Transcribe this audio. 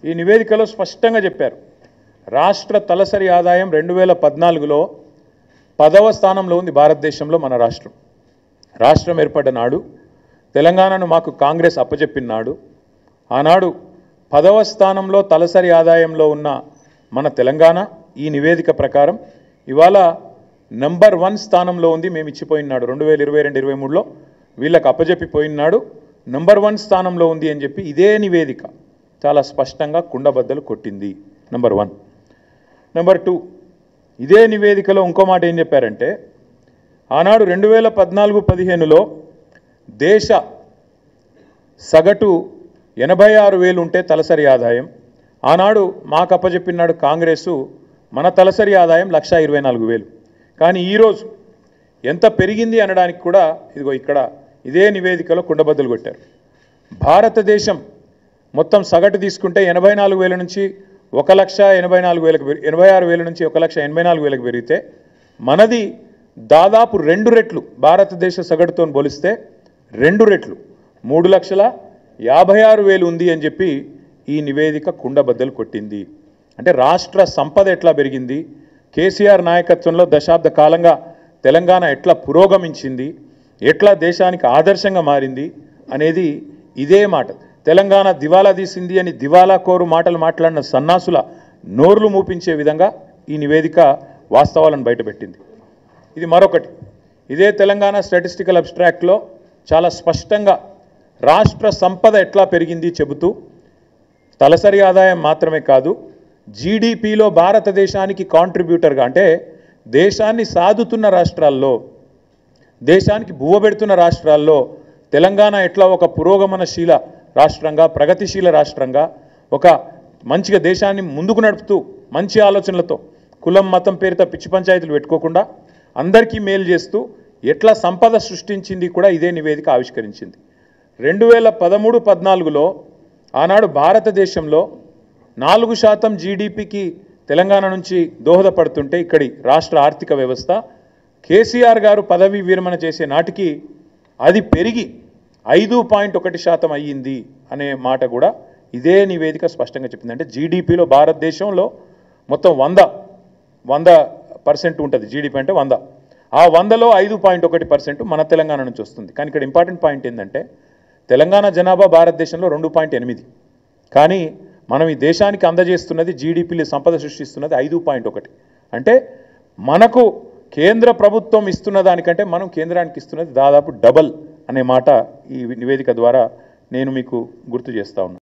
ఈ నివేదికలో స్పష్టంగా చెప్పారు. రాష్ట్ర తలసరి ఆదాయం 2014లో 10వ స్థానంలో ఉంది భారతదేశంలో మన రాష్ట్రం. రాష్ట్రం ఏర్పడ్డ నాడు తెలంగాణను మాకు కాంగ్రెస్ అప్పచెప్పినాడు. ఆనాడు 10వ స్థానంలో తలసరి ఆదాయంలో ఉన్న మన తెలంగాణ ఈ నివేదిక ప్రకారం ఇవాళ నంబర్ 1 స్థానంలో ఉంది. మేము ఇచ్చిపోయినాడు 2022-23లో వీళ్ళకి అప్పచెప్పిపోయినాడు. నంబర్ 1 స్థానంలో ఉంది అని చెప్పి ఇదే నివేదిక చాలా స్పష్టంగా కుండబద్దలు కొట్టింది. నంబర్ 1. నంబర్ 2, ఇదే నివేదికలో ఇంకో మాట ఏం చెప్పారంటే ఆనాడు 2014-15లో దేశ సగటు 86,000 ఉంటే తలసరి ఆదాయం. ఆనాడు మాకు అప్పచెప్పినాడు కాంగ్రెసు మన తలసరి ఆదాయం 1,24,000. కానీ ఈరోజు ఎంత పెరిగింది అనడానికి కూడా ఇదిగో ఇక్కడ ఇదే నివేదికలో కుండబద్దలు కొట్టారు. భారతదేశం మొత్తం సగటు తీసుకుంటే 84,000 నుంచి 1,86,000 నుంచి 1,84,000 పెరిగితే మనది దాదాపు 2 రెట్లు భారతదేశ సగటుతో పోలిస్తే 2 రెట్లు 3,56,000 ఉంది అని చెప్పి ఈ నివేదిక కుండబద్దలు కొట్టింది. అంటే రాష్ట్ర సంపద ఎట్లా పెరిగింది, కేసీఆర్ నాయకత్వంలో దశాబ్ద కాలంగా తెలంగాణ ఎట్లా పురోగమించింది, ఎట్లా దేశానికి ఆదర్శంగా మారింది అనేది ఇదే మాట. తెలంగాణ దివాలా తీసింది అని దివాలా కోరు మాటలు మాట్లాడిన సన్నాసుల నోర్లు మూపించే విధంగా ఈ నివేదిక వాస్తవాలను బయటపెట్టింది. ఇది మరొకటి. ఇదే తెలంగాణ స్టాటిస్టికల్ అబ్స్ట్రాక్ట్లో చాలా స్పష్టంగా రాష్ట్ర సంపద ఎట్లా పెరిగింది చెబుతూ తలసరి ఆదాయం మాత్రమే కాదు జీడిపిలో భారతదేశానికి కాంట్రిబ్యూటర్గా అంటే దేశాన్ని సాదుతున్న రాష్ట్రాల్లో, దేశానికి బువ్వబెడుతున్న రాష్ట్రాల్లో తెలంగాణ ఎట్లా ఒక పురోగమనశీల రాష్ట్రంగా, ప్రగతిశీల రాష్ట్రంగా, ఒక మంచిగా దేశాన్ని ముందుకు నడుపుతూ మంచి ఆలోచనలతో కులం మతం పేరుతో పిచ్చి పంచాయతీలు పెట్టుకోకుండా అందరికీ మేలు చేస్తూ ఎట్లా సంపద సృష్టించింది కూడా ఇదే నివేదిక ఆవిష్కరించింది. 2013-14లో ఆనాడు భారతదేశంలో 4% జీడిపికి తెలంగాణ నుంచి దోహదపడుతుంటే ఇక్కడి రాష్ట్ర ఆర్థిక వ్యవస్థ కేసీఆర్ గారు పదవి విరమణ చేసే నాటికి అది పెరిగి 5.1% అయ్యింది అనే మాట కూడా ఇదే నివేదిక స్పష్టంగా చెప్పింది. అంటే జీడిపిలో భారతదేశంలో మొత్తం 100% ఉంటుంది. జీడిపి అంటే 100. ఆ 100లో 5.1% మన తెలంగాణ నుంచి వస్తుంది. కానీ ఇక్కడ ఇంపార్టెంట్ పాయింట్ ఏంటంటే తెలంగాణ జనాభా భారతదేశంలో 2.8, కానీ మనం ఈ దేశానికి అందజేస్తున్నది జీడిపిలో సంపద సృష్టిస్తున్నది 5.1. అంటే మనకు కేంద్ర ప్రభుత్వం ఇస్తున్న దానికంటే మనం కేంద్రానికి ఇస్తున్నది దాదాపు డబల్ అనే మాట ఈ నివేదిక ద్వారా నేను మీకు గుర్తు చేస్తా ఉన్నాను.